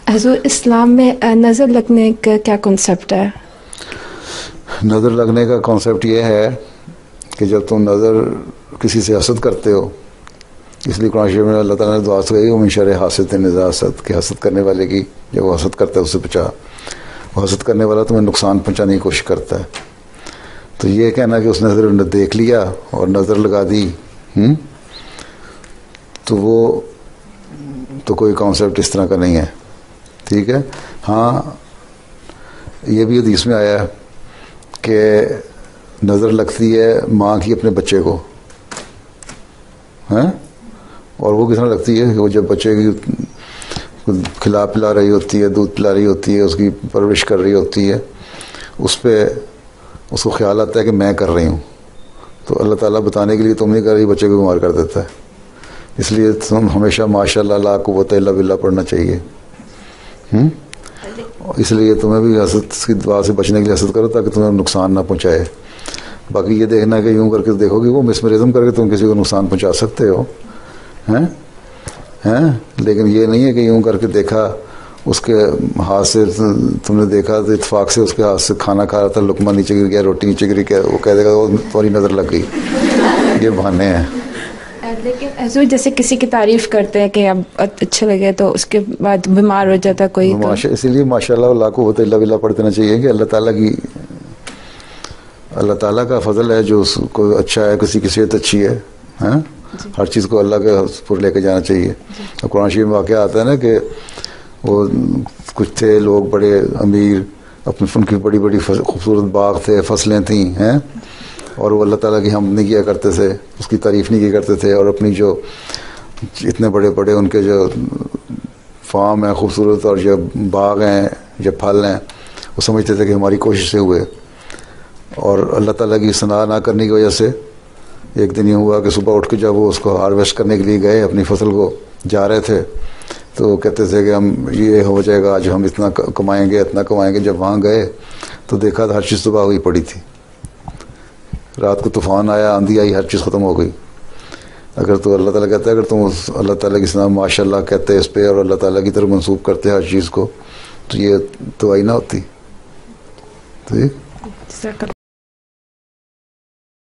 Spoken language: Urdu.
حضور اسلام میں نظر لگنے کا کیا کنسیپٹ ہے؟ نظر لگنے کا کانسیپٹ یہ ہے کہ جب تم نظر کسی سے حسد کرتے ہو، اس لیے قرآن شریف میں اللہ تعالیٰ نے دعا سے کہی من شر حاسد اذا حسد، کہ حسد کرنے والے کی جب وہ حسد کرتا ہے اس سے بچا، وہ حسد کرنے والا تمہیں نقصان پہنچانے کی کوشش کرتا ہے. تو یہ کہنا کہ اس نے دیکھ لیا اور نظر لگا دی تو وہ تو کوئی کانسیپٹ اس طرح کا نہیں ہے. ٹھیک ہے. ہاں یہ بھی حدیث میں آیا ہے کہ نظر لگتی ہے ماں کی اپنے بچے کو، ہیں، اور وہ کس طرح لگتی ہے کہ وہ جب بچے کی کھلا پلا رہی ہوتی ہے، دودھ پلا رہی ہوتی ہے، اس کی پرورش کر رہی ہوتی ہے، اس پہ اس کو خیال آتا ہے کہ میں کر رہی ہوں، تو اللہ تعالیٰ بتانے کے لیے تم نہیں کر رہی، بچے کو بیمار کر دیتا ہے. اس لیے تم ہمیشہ ماشاء اللہ لا قوت الا باللہ پڑھنا چاہیے. اس لیے تمہیں بھی حسد کی دعا سے بچنے کے لیے حسد کرو تاکہ تمہیں نقصان نہ پہنچائے. باقی یہ دیکھنا کہ یوں کر کے دیکھو گے وہ مسمرزم کر کے تم کسی کو نقصان پہنچا سکتے ہو ہیں، لیکن یہ نہیں ہے کہ یوں کر کے دیکھا اس کے ہاتھ سے، تم نے دیکھا تو اتفاق سے اس کے ہاتھ سے کھانا کھا رہا تھا، لقمہ نیچے گر گیا، روٹی نیچے گری، وہ کہہ دے گا وہ تمہاری نظر لگ گئی. یہ بہانے ہیں. لیکن حضور جیسے کسی کی تعریف کرتے ہیں کہ اب اچھا لگے تو اس کے بعد بیمار ہو جاتا کوئی، اسی لیے ماشاء اللہ لا قوت الا باللہ پڑھ دینا چاہیے کہ اللہ تعالیٰ کا فضل ہے جو اس کو اچھا ہے، کسی کی صحت اچھی ہے، ہر چیز کو اللہ کے پر لے کے جانا چاہیے. اب قرآن شریف میں واقعہ آتا ہے نا کہ وہ کچھ تھے لوگ بڑے امیر، اپنے ان کی بڑی بڑی خوبصورت باغ تھے، فصلیں تھیں ہیں، اور وہ اللہ تعالیٰ کی حمد نہیں کیا کرتے تھے، اس کی تعریف نہیں کیا کرتے تھے، اور اپنی جو اتنے بڑے بڑے ان کے جو فارم ہیں خوبصورت اور جو باغ ہیں جو پھل ہیں وہ سمجھتے تھے کہ ہماری کوشش سے ہوئے. اور اللہ تعالیٰ کی ثنا نہ کرنے کی وجہ سے ایک دن یہ ہوا کہ صبح اٹھ کے جب وہ اس کو ہارویسٹ کرنے کے لیے گئے، اپنی فصل کو جا رہے تھے، تو وہ کہتے تھے کہ ہم یہ ہو جائے گا آج، ہم اتنا کمائیں گے اتنا کمائیں گے. جب وہاں گئے تو دیکھا تو ہر چیز تباہ ہوئی پڑی تھی. رات کو طوفان آیا، آندھی آئی، ہر چیز ختم ہو گئی. اگر تو اللہ تعالیٰ کہتا ہے اگر تم اللہ تعالیٰ کی ثنا ماشاء اللہ کہتے اس پہ اور اللہ تعالیٰ کی طرف منسوب کرتے ہر چیز کو، تو یہ تباہی نہ ہوتی. ٹھیک.